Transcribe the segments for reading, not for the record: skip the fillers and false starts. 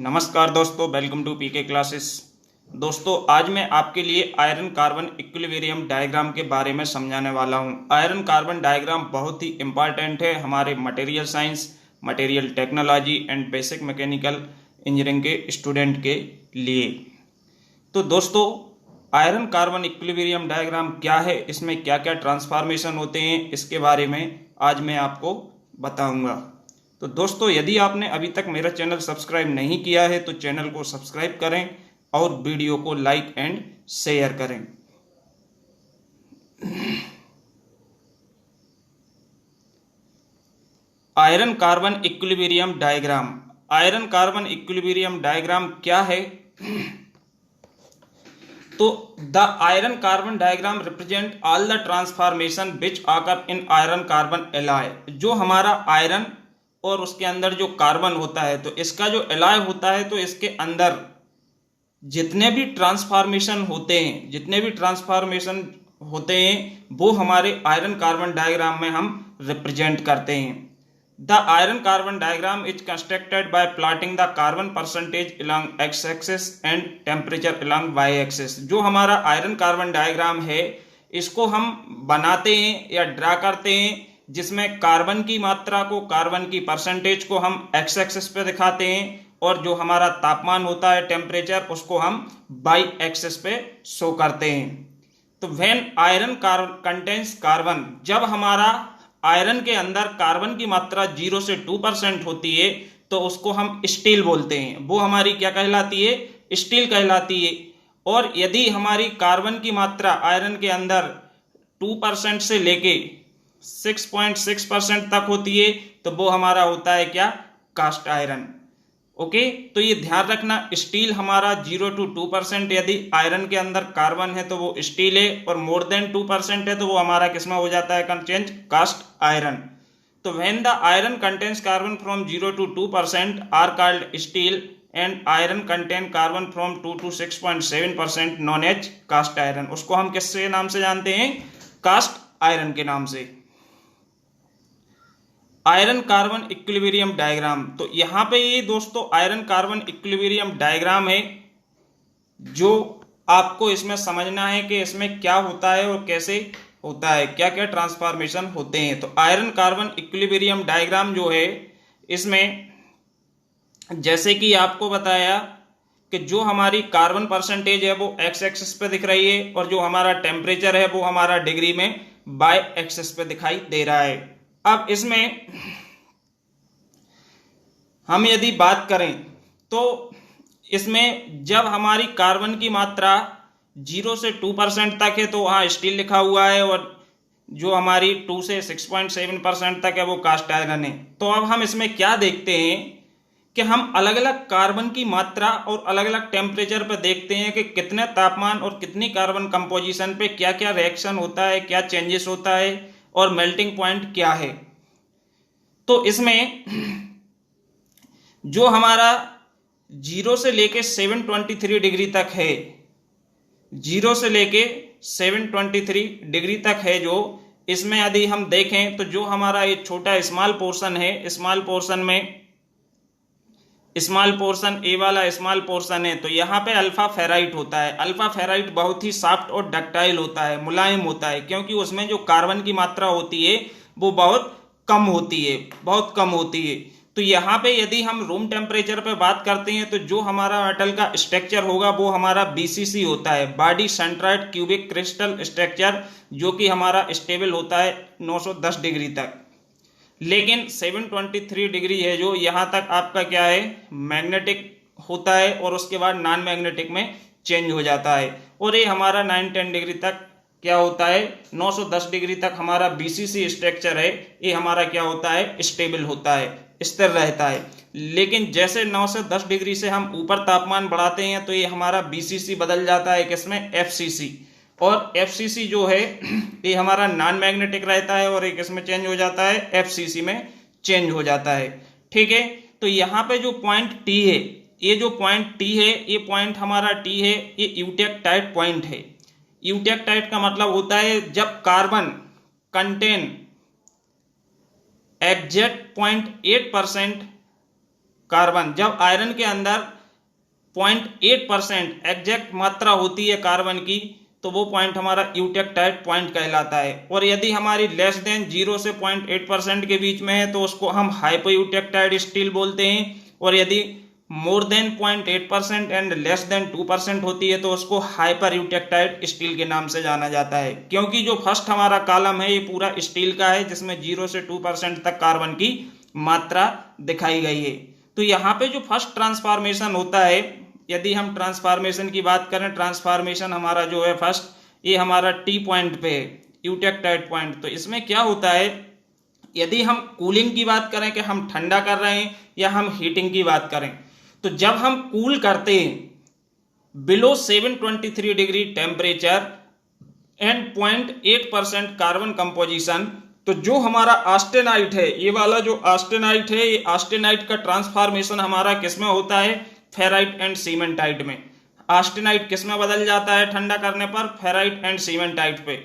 नमस्कार दोस्तों, welcome to PK classes. दोस्तों, आज मैं आपके लिए आयरन कार्बन इक्विलिब्रियम डायग्राम के बारे में समझाने वाला हूं। आयरन कार्बन डायग्राम बहुत ही इंपॉर्टेंट है हमारे material science, material technology and basic mechanical engineering के स्टूडेंट के लिए। तो दोस्तों, आयरन कार्बन इक्विलिब्रियम डायग्राम क्या है, इसमें क्या क्या ट्रांसफॉर्मेशन होते हैं, इसके बारे में आज मैं आपको बताऊंगा। तो दोस्तों, यदि आपने अभी तक मेरा चैनल सब्सक्राइब नहीं किया है तो चैनल को सब्सक्राइब करें और वीडियो को लाइक एंड शेयर करें। Iron carbon equilibrium diagram. Iron carbon equilibrium diagram क्या है? तो the iron carbon diagram represent all the transformation विच आकर इन आयरन कार्बन एलॉय। जो हमारा आयरन और उसके अंदर जो कार्बन होता है, तो इसका जो एलॉय होता है, तो इसके अंदर जितने भी ट्रांसफॉर्मेशन होते हैं वो हमारे आयरन कार्बन डायग्राम में हम रिप्रेजेंट करते हैं। The iron carbon diagram is constructed by plotting the carbon percentage along X axis and temperature along Y axis. जो हमारा आयरन कार्बन डायग्राम है, इसको हम बनाते हैं या ड्रा करते हैं, जिसमें कार्बन की मात्रा को, कार्बन की परसेंटेज को हम एक्स एक्सिस पे दिखाते हैं और जो हमारा तापमान होता है, टेम्परेचर, उसको हम वाई एक्सिस पे शो करते हैं। तो व्हेन आयरन कंटेन्स कार्बन, जब हमारा आयरन के अंदर कार्बन की मात्रा 0 से 2% होती है तो उसको हम स्टील बोलते हैं। वो हमारी क्या कहलाती है? स्टील कहलाती है। और यदि हमारी कार्बन की मात्रा आयरन के अंदर 2% से लेके 6.6% तक होती है तो वो हमारा होता है क्या? Cast iron. ओके, तो ये ध्यान रखना, स्टील हमारा 0 to 2%, यदि आयरन के अंदर कार्बन है तो वो स्टील है, और मोर देन 2% है तो वो हमारा किसमें हो जाता है? कंचेंज कास्ट आयरन। तो when the iron contains carbon from 0 to 2% are called steel and iron contain carbon from 2 to 6.7% known as cast iron. उसको हम किससे नाम से जानते हैं? कास्ट आयरन के नाम से। Iron carbon equilibrium diagram. तो यहां पे ये दोस्तों आयरन कार्बन इक्विलिब्रियम डायग्राम है, जो आपको इसमें समझना है कि इसमें क्या होता है और कैसे होता है, क्या क्या ट्रांसफॉर्मेशन होते हैं। तो आयरन कार्बन इक्विलिब्रियम डायग्राम जो है, इसमें जैसे कि आपको बताया कि जो हमारी कार्बन परसेंटेज है वो एक्स एक्सिस पे दिख रही है, और जो हमारा टेम्परेचर है वो हमारा डिग्री में वाई एक्सिस पे दिखाई दे रहा है। अब इसमें हम यदि बात करें तो इसमें जब हमारी कार्बन की मात्रा 0 से 2% तक है तो वहां स्टील लिखा हुआ है, और जो हमारी 2 से 6.7% तक है वो कास्ट आयरन है। तो अब हम इसमें क्या देखते हैं कि हम अलग अलग कार्बन की मात्रा और अलग अलग टेम्परेचर पर देखते हैं कि कितने तापमान और कितनी कार्बन कंपोजिशन पे क्या क्या रिएक्शन होता है, क्या चेंजेस होता है और मेल्टिंग पॉइंट क्या है। तो इसमें जो हमारा 0 से लेके 723 डिग्री तक है, 0 से लेके 723 डिग्री तक है, जो इसमें यदि हम देखें तो जो हमारा ये छोटा स्मॉल पोर्शन है, स्मॉल पोर्शन ए वाला स्मॉल पोर्शन है, तो यहाँ पे अल्फा फेराइट होता है। अल्फा फेराइट बहुत ही सॉफ्ट और डक्टाइल होता है, मुलायम होता है, क्योंकि उसमें जो कार्बन की मात्रा होती है वो बहुत कम होती है। तो यहाँ पे यदि हम रूम टेम्परेचर पे बात करते हैं तो जो हमारा मेटल का स्ट्रक्चर होगा वो हमारा बीसीसी होता है, body centroid cubic crystal structure, जो कि हमारा स्टेबल होता है 910 डिग्री तक। लेकिन 723 डिग्री है जो, यहां तक आपका क्या है? मैग्नेटिक होता है, और उसके बाद नॉन मैग्नेटिक में चेंज हो जाता है। और ये हमारा 910 डिग्री तक क्या होता है? 910 डिग्री तक हमारा बीसीसी स्ट्रक्चर है, ये हमारा क्या होता है? स्टेबल होता है, स्थिर रहता है। लेकिन जैसे 9 से 10 डिग्री से हम ऊपर तापमान बढ़ाते हैं तो ये हमारा बीसीसी बदल जाता है किसमें? एफसीसी। और एफसीसी जो है ये हमारा नॉन मैग्नेटिक रहता है, और एक इसमें चेंज हो जाता है, एफसीसी में चेंज हो जाता है। ठीक है, तो यहाँ पे जो पॉइंट टी है, ये जो पॉइंट टी है, ये पॉइंट हमारा टी है, ये यूटेक्टाइट पॉइंट है। यूटेक्टाइट का मतलब होता है जब कार्बन कंटेन एग्जैक्ट 0.8% कार्बन, जब आयरन के अंदर 0.8% एग्जैक्ट मात्रा होती है कार्बन की, तो वो पॉइंट हमारा यूटेक्टाइड पॉइंट कहलाता है। और यदि हमारी लेस देन 0 से 0.8% के बीच में है तो उसको हम हाइपर यूटेक्टाइड स्टील बोलते हैं। और यदि more than 0.8% and less than 2% होती है तो उसको हाइपर यूटेक्टाइड स्टील के नाम से जाना जाता है। क्योंकि जो फर्स्ट हमारा कॉलम है ये पूरा स्टील का है, जिसमें 0 से 2% तक कार्बन की मात्रा दिखाई गई है। तो यहाँ पे जो फर्स्ट ट्रांसफॉर्मेशन होता है, यदि हम ट्रांसफॉर्मेशन की बात करें, ट्रांसफॉर्मेशन हमारा जो है फर्स्ट, ये हमारा टी पॉइंट पे है, यूटेक्टाइड पॉइंट। तो इसमें क्या होता है, यदि हम कूलिंग की बात करें कि हम ठंडा कर रहे हैं या हम हीटिंग की बात करें, तो जब हम कूल करते हैं below 723 degree temperature and 0.8% carbon composition, तो जो हमारा ऑस्टेनाइट है, ये वाला जो ऑस्टेनाइट है, ये ऑस्टेनाइट का ट्रांसफॉर्मेशन हमारा किसमें होता है, फेराइट एंड सीमेंटाइट में। ऑस्टेनाइट किसमें बदल जाता है ठंडा करने पर, फेराइट एंड सीमेंटाइट पे।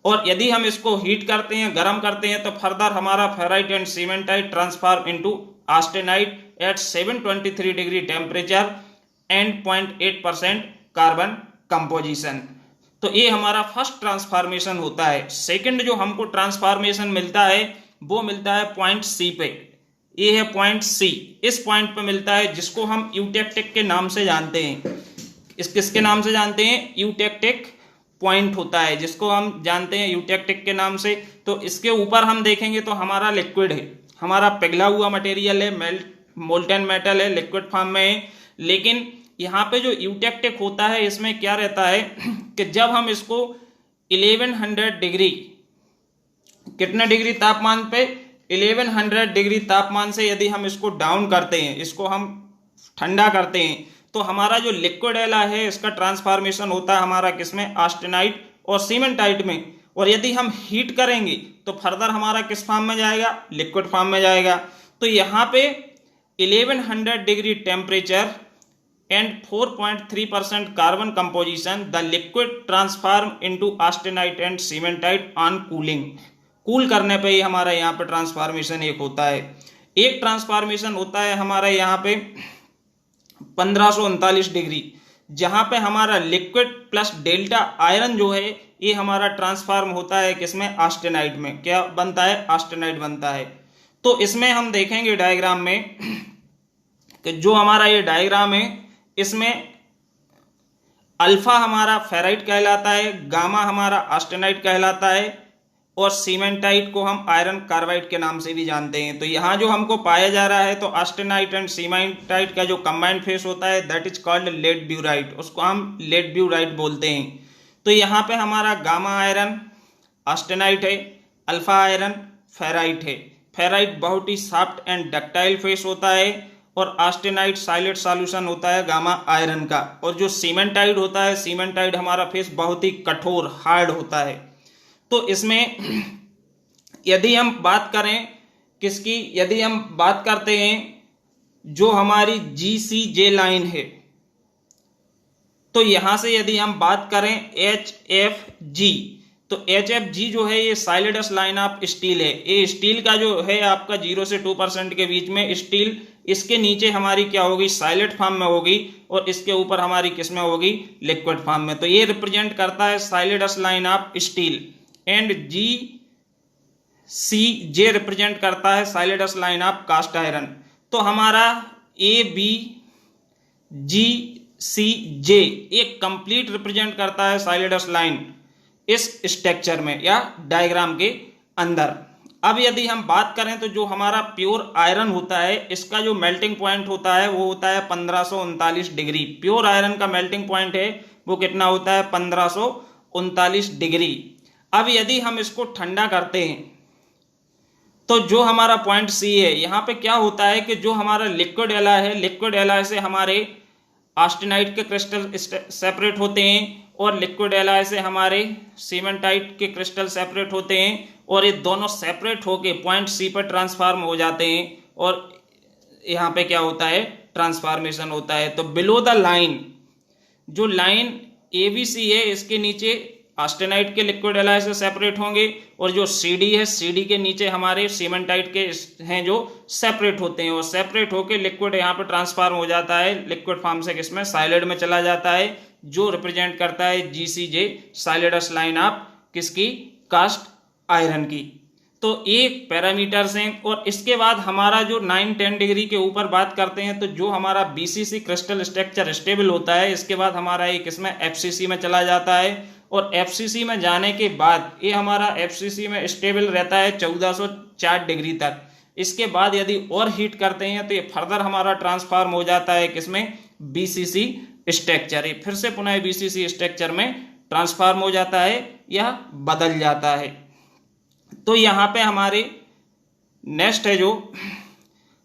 और यदि हम इसको हीट करते हैं, गर्म करते हैं, तो फर्दर हमारा ferrite and cementite transform into austenite at 723 degree temperature and 0.8% carbon composition. तो ये हमारा फर्स्ट ट्रांसफॉर्मेशन होता है। सेकंड जो हमको ट्रांसफॉर्मेशन मिलता है वो मिलता है पॉइंट सी पे। ये है पॉइंट सी, इस पॉइंट पे मिलता है, जिसको हम यूटेक्टिक के नाम से जानते हैं। किसके नाम से जानते हैं, यूटेक्टिक पॉइंट होता है, जिसको हम जानते हैं यूटेक्टिक के नाम से। तो इसके ऊपर हम देखेंगे तो हमारा लिक्विड है, हमारा पिघला हुआ मटेरियल है, मोल्टेन मेटल है, लिक्विड फॉर्म में है। लेकिन यहाँ पे जो यूटेक्टिक होता है, इसमें क्या रहता है कि जब हम इसको 1100 डिग्री, कितने डिग्री तापमान पे, 1100 डिग्री तापमान से यदि हम इसको डाउन करते हैं, इसको हम ठंडा करते हैं, तो हमारा जो लिक्विड एला है इसका ट्रांसफॉर्मेशन होता है हमारा किसमें, ऑस्टेनाइट और सीमेंटाइट में। और यदि हम हीट करेंगे तो फर्दर हमारा किस फॉर्म में जाएगा, लिक्विड फॉर्म में जाएगा। तो यहाँ पे 1100 degree temperature and 4.3% carbon composition, the liquid transform into austenite and cementite on cooling। Cool करने पे ही हमारा यहाँ पे ट्रांसफॉर्मेशन एक होता है। एक ट्रांसफॉर्मेशन होता है हमारा यहाँ पे 1539 डिग्री, जहाँ पे हमारा लिक्विड प्लस डेल्टा आयरन जो है ये हमारा ट्रांसफॉर्म होता है किसमें, ऑस्टेनाइट में। क्या बनता है, ऑस्टेनाइट बनता है। तो इसमें हम देखेंगे डायग्राम में कि जो हमारा ये डायग्राम है, इसमें अल्फा हमारा फेराइट कहलाता है, गामा हमारा ऑस्टेनाइट कहलाता है, और सीमेंटाइट को हम आयरन कार्बाइड के नाम से भी जानते हैं। तो यहाँ जो हमको पाया जा रहा है, तो ऑस्टेनाइट एंड सीमेंटाइट का जो कंबाइंड फेस होता है दैट इज कॉल्ड लेड ब्यूराइट, उसको हम लेड ब्यूराइट बोलते हैं। तो यहाँ पे हमारा गामा आयरन ऑस्टेनाइट है, अल्फा आयरन फेराइट है। फेराइट बहुत ही सॉफ्ट एंड डक्टाइल फेस होता है, और ऑस्टेनाइट साइलेंट सॉल्यूशन होता है गामा आयरन का। और जो सीमेंटाइड होता है, सीमेंटाइड हमारा फेस बहुत ही कठोर हार्ड होता है। तो इसमें यदि हम बात करें किसकी, यदि हम बात करते हैं जो हमारी GCJ लाइन है, तो यहां से यदि हम बात करें HFG, तो HFG जो है ये साइलिडस लाइन ऑफ स्टील है। ये स्टील का जो है आपका 0 से 2% के बीच में स्टील, इसके नीचे हमारी क्या होगी, साइलेंट फॉर्म में होगी, और इसके ऊपर हमारी किस में होगी, लिक्विड फॉर्म में। तो ये रिप्रेजेंट करता है solidus line of steel, and GCJ represent करता है solidus line of cast iron. तो हमारा ABGCJ एक कंप्लीट रिप्रेजेंट करता है साइलिडस लाइन इस स्ट्रक्चर में या डायग्राम के अंदर। अब यदि हम बात करें तो जो हमारा प्योर आयरन होता है, इसका जो मेल्टिंग पॉइंट होता है वो होता है 1539 डिग्री। प्योर आयरन का मेल्टिंग पॉइंट है वो कितना होता है, 1539 डिग्री। अब यदि हम इसको ठंडा करते हैं तो जो हमारा पॉइंट सी है, यहाँ पे क्या होता है कि जो हमारा लिक्विड एला है, लिक्विड एला से हमारे ऑस्टेनाइट के क्रिस्टल सेपरेट होते हैं, और लिक्विड एला से हमारे सीमेंटाइट के क्रिस्टल सेपरेट होते हैं, और ये दोनों सेपरेट होके पॉइंट सी पर ट्रांसफॉर्म हो जाते हैं, और यहाँ पे क्या होता है, ट्रांसफॉर्मेशन होता है। तो बिलो द लाइन, जो लाइन ABC है इसके नीचे ऑस्टेनाइट के लिक्विड एलॉय से सेपरेट होंगे, और जो CD है, CD के नीचे हमारे सीमेंटाइट के हैं जो सेपरेट होते हैं, और सेपरेट होके लिक्विड यहाँ पे ट्रांसफॉर्म हो जाता है लिक्विड फॉर्म से किसमें, साइलेड में चला जाता है, जो रिप्रेजेंट करता है GCJ साइलेडस लाइन ऑफ किसकी, कास्ट आयरन की। तो एक पैरामीटर्स हैं। और इसके बाद हमारा जो 9-10 डिग्री के ऊपर बात करते हैं, तो जो हमारा BCC क्रिस्टल स्ट्रक्चर स्टेबल होता है, इसके बाद हमारा एक इसमें FCC में चला जाता है, और FCC में जाने के बाद ये हमारा FCC में स्टेबल रहता है 1404 डिग्री तक। इसके बाद यदि और हीट करते हैं तो ये फर्दर हमारा ट्रांसफॉर्म हो जाता है किसमें, BCC स्ट्रक्चर। ये फिर से पुनः BCC स्ट्रक्चर में ट्रांसफॉर्म हो जाता है, यह बदल जाता है। तो यहां पे हमारे नेक्स्ट है जो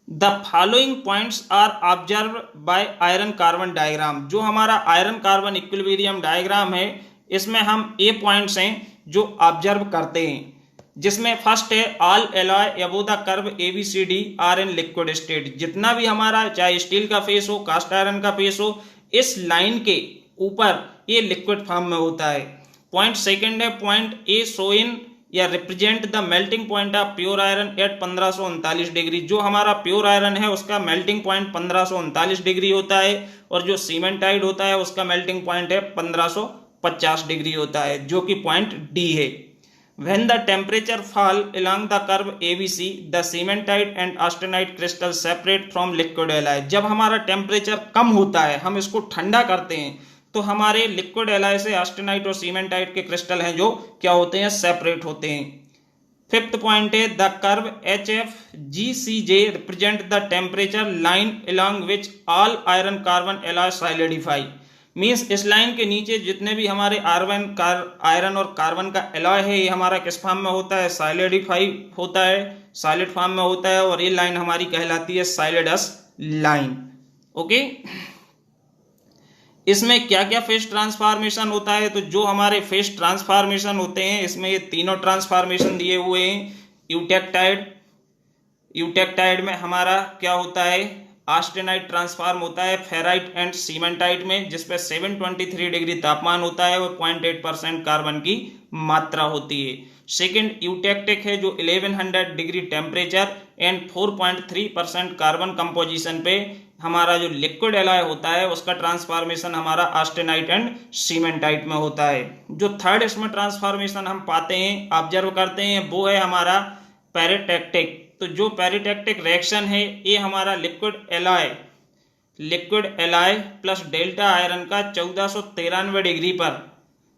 the following points are observe by iron carbon diagram. जो हमारा आयरन कार्बन इक्विलिब्रियम डायग्राम है, इसमें हम ए पॉइंट्स हैं जो ऑब्जर्व करते हैं, जिसमें फर्स्ट है all alloy above the curve ABCD are in liquid state. जितना भी हमारा चाहे स्टील का फेस हो, कास्ट आयरन का फेस हो, इस लाइन के ऊपर ये लिक्विड फॉर्म में होता है। पॉइंट सेकंड है पॉइंट ए शो इन या represent the melting point of pure iron at 1539 degree. जो हमारा प्योर आयरन है उसका मेल्टिंग पॉइंट 1539 डिग्री होता है, और जो सीमेंटाइड होता है उसका मेल्टिंग पॉइंट है 1550 डिग्री होता है, जो कि पॉइंट डी है। When the temperature fall along the curve ABC, the cementite and austenite crystal separate from liquid alloy। जब हमारा टेम्परेचर कम होता है, हम इसको ठंडा करते हैं, तो हमारे लिक्विड एलॉय से ऑस्टेनाइट और सीमेंटाइट के क्रिस्टल हैं जो क्या होते हैं, सेपरेट होते हैं। फिफ्थ पॉइंट है the curve HFGCJ represent the temperature line along which all iron carbon alloy solidify। Means इस लाइन के नीचे जितने भी हमारे आयरन और कार्बन का एलॉय है, ये हमारा किस फॉर्म में होता है, सॉलिडिफाई होता है, सॉलिड फॉर्म में होता है, और ये लाइन हमारी कहलाती है साइलेडस लाइन। ओके, इसमें क्या क्या फेस ट्रांसफॉर्मेशन होता है, तो जो हमारे फेस ट्रांसफॉर्मेशन होते हैं, इसमें ये तीनों ट्रांसफॉर्मेशन दिए हुए हैं। यूटेक्टाइड में हमारा क्या होता है, ऑस्टेनाइट ट्रांसफॉर्म होता है फेराइट एंड सीमेंटाइट में, जिसपे 723 डिग्री तापमान होता है और 0.8% कार्बन की मात्रा होती है। सेकंड यूटेक्टिक है जो 1100 degree temperature and 4.3% carbon composition पे हमारा जो लिक्विड एलॉय होता है उसका ट्रांसफॉर्मेशन हमारा ऑस्टेनाइट एंड सीमेंटाइट में होता है। जो थर्ड इसमें ट्रांसफॉर्मेशन हम पाते हैं, ऑब्जर्व करते हैं, वो है हमारा पेरिटेक्टिक। तो जो पेरिटेक्टिक रिएक्शन है, ये हमारा liquid alloy plus delta iron का 1493 डिग्री पर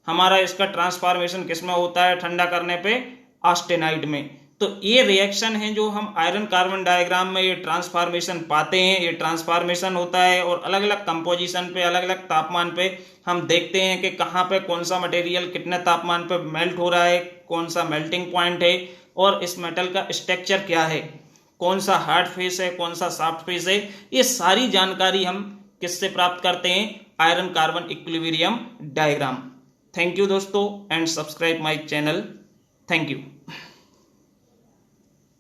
हमारा इसका ट्रांसफॉर्मेशन किसमें होता है, ठंडा करने पे ऑस्टेनाइट में। तो ये रिएक्शन है जो हम आयरन कार्बन डायग्राम में ये ट्रांसफॉर्मेशन पाते हैं, ये ट्रांसफॉर्मेशन होता है, और अलग अलग कंपोजिशन पे, अलग अलग तापमान पे हम देखते हैं कि कहाँ पे कौन सा मटेरियल कितने तापमान पे मेल्ट हो रहा है, कौन सा मेल्टिंग पॉइंट है, और इस मेटल का स्ट्रक्चर क्या है, कौन सा हार्ड फेस है, कौन सा सॉफ्ट फेस है। ये सारी जानकारी हम किससे प्राप्त करते हैं, iron carbon equilibrium diagram. Thank you दोस्तों, and subscribe my channel. Thank you.